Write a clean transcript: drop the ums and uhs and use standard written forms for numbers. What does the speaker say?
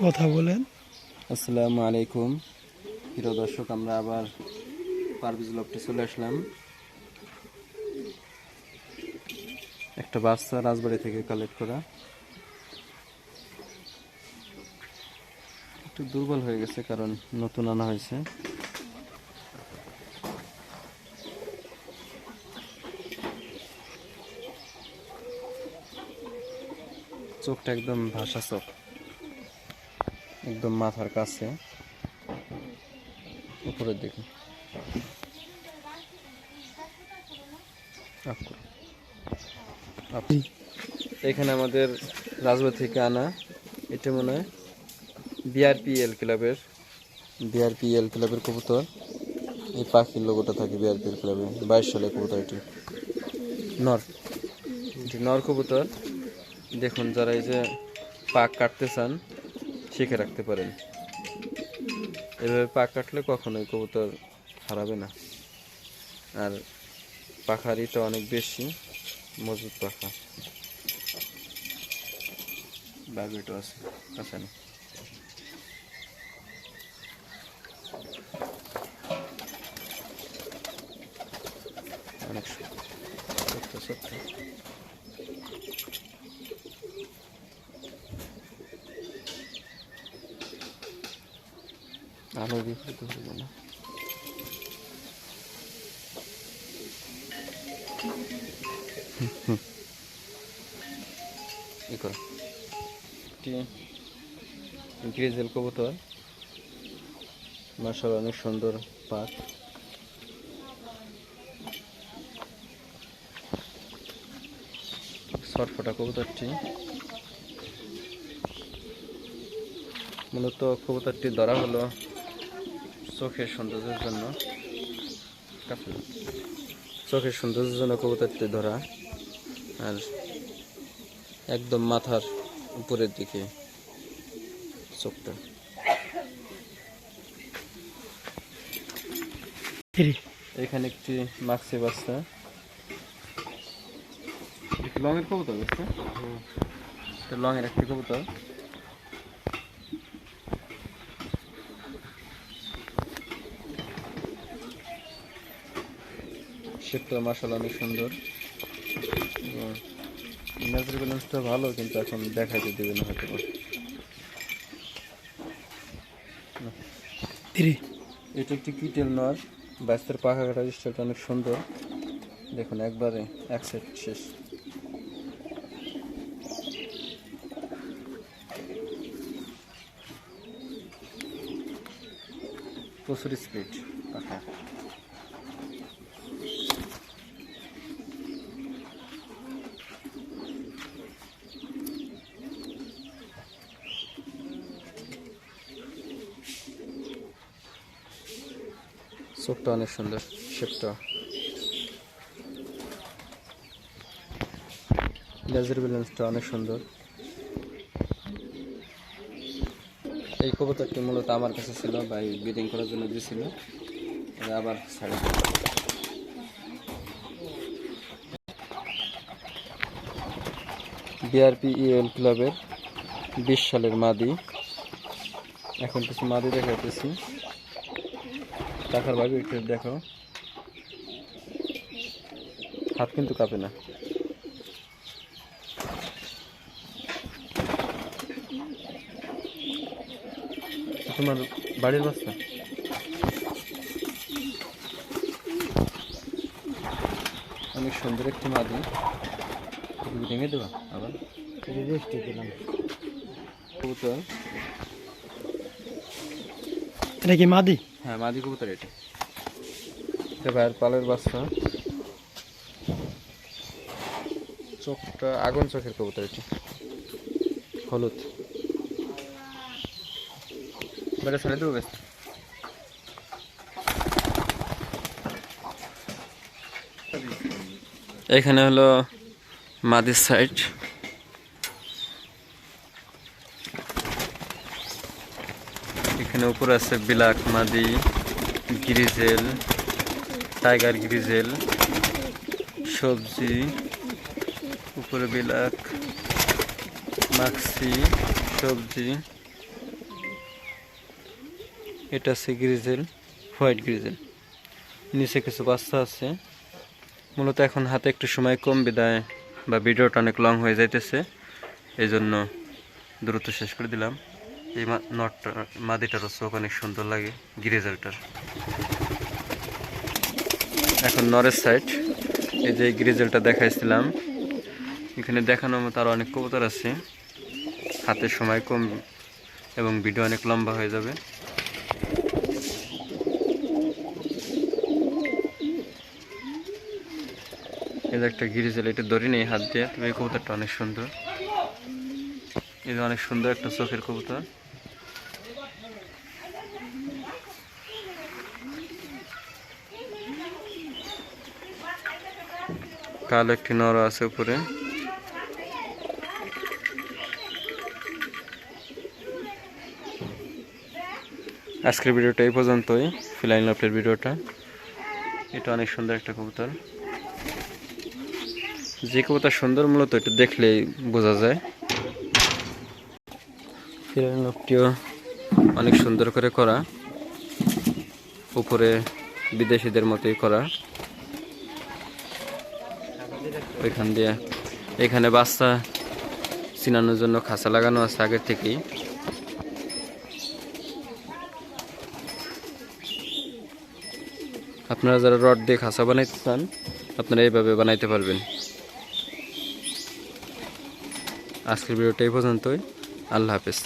কথা বলেন। আসসালামু আলাইকুম প্রিয় দর্শক, আমরা আবার পারভেজ লফটে চলে আসলাম। একটা বাচ্চা রাজবাড়ি থেকে কালেক্ট করা, একটু দুর্বল হয়ে গেছে কারণ নতুন আনা হয়েছে। চোখটা একদম ভাষা চোখ, একদম মাথার কাছে উপরের দিকে। এখানে আমাদের রাজবাড়ি থেকে আনা, এটা মনে হয় বিআরপিএল ক্লাবের কবুতর। এই পাখির লোগোটা থাকে বিআরপিএল ক্লাবে, 22 সালে কবুতর। এটি নর কবুতর। দেখুন, যারা এই যে পাক কাটতে চান শিখে রাখতে পারেন। এভাবে পাক কাটলে কখনোই কবুতর হারাবে না। আর পাখার ইটা অনেক বেশি মজবুত পাখা। বাগেটও আছে কাছে না। অনেক ছোট্ট ছোট্ট। আলো বিপরীত হইব না। গ্রিজেল কবুতর, মাশাআল্লাহ অনেক সুন্দর পাক। ছটফটা কবুতরটি, মূলত কবুতরটি ধরা হলো চোখের সৌন্দর্যের জন্য। কবুতরটি ধরা, আর একদম মাথার উপরের দিকে চোখটা। এখানে একটি মাক্সি বাচ্চা, লংয়ের কবুতর বুঝতে, লংয়ের একটি কবুতর। শেপটা মাশাআল্লাহ অনেক সুন্দর। ইমেজের ব্যালেন্সটা ভালো, কিন্তু এখন দেখাইতে দেবে না হয়তো। এটা একটি কিটেল নর, বাচ্চার পাখা কাটা স্টাইলটা অনেক সুন্দর। দেখুন, একবারে এক সেট শেষ। প্রচুর স্পিড পাখা। চোখটা অনেক সুন্দর, শেপটা। লেজার ব্যালেন্সটা অনেক সুন্দর। এই কবুতরটি মূলত আমার কাছে ছিল, ভাই ব্রিডিং করার জন্য দিয়েছিল, আবার ছাড়ে। বিআরপিএল ক্লাবের 20 সালের মাদি। এখন কিছু মাদি দেখাইতেছি। টাকার ভাবে একটু দেখো, হাত কিন্তু কাঁপে না। তোমার বাড়ির বাচ্চা অনেক সুন্দর একটি মাদি। ভেঙে দেবা আবার দিলাম কবুতর। এটা কি মাদি? হ্যাঁ, মাদি কবুতর। এটা ভাইয়ের পালের বাচ্চা। চোখটা আগুন চোখের কবুতর, এটি হলুদ। বেটা ছেড়ে দেবো বেশ। এখানে হলো মাদির সাইড। এখানে উপরে আছে ব্ল্যাক মাদি, গ্রিজেল, টাইগার গ্রিজেল, সবজি, উপরে ব্ল্যাক, মাক্সি, সবজি, এটা আছে গ্রিজেল, হোয়াইট গ্রিজেল। নিচে কিছু বাচ্চা আছে। মূলত এখন হাতে একটু সময় কম বিদায় বা ভিডিওটা অনেক লং হয়ে যাইতেছে, এই জন্য দ্রুত শেষ করে দিলাম। এই নটটা মাদিটারও চোখ অনেক সুন্দর লাগে গ্রিজেলটার। এখন নরের সাইড, এই যে গ্রিজেলটা দেখাইছিলাম, এখানে দেখানোর মতো আরও অনেক কবুতর আছে। হাতে সময় কম এবং ভিডিও অনেক লম্বা হয়ে যাবে। এই যে একটা গ্রিজেল, এটা ধরি নেই হাত দিয়ে, তবে এই কবুতরটা অনেক সুন্দর। এই যে অনেক সুন্দর একটা চোখের কবুতর। কালো একটি নর আছে উপরে। আজকের ভিডিওটা এই পর্যন্তই, ফিলাইন লফটের ভিডিওটা। এটা অনেক সুন্দর একটা কবুতর। যে কবুতর সুন্দর মূলত এটা দেখলেই বোঝা যায়। ফিলাইন লফটিও অনেক সুন্দর করে করা, উপরে বিদেশিদের মতোই করা। ওইখান দিয়ে এখানে বাচ্চা চিনানোর জন্য খাঁচা লাগানো আছে আগের থেকেই। আপনারা যারা রড দিয়ে খাঁচা বানাইতে চান, আপনারা এইভাবে বানাইতে পারবেন। আজকের ভিডিওটা এই পর্যন্তই। আল্লাহ হাফেজ।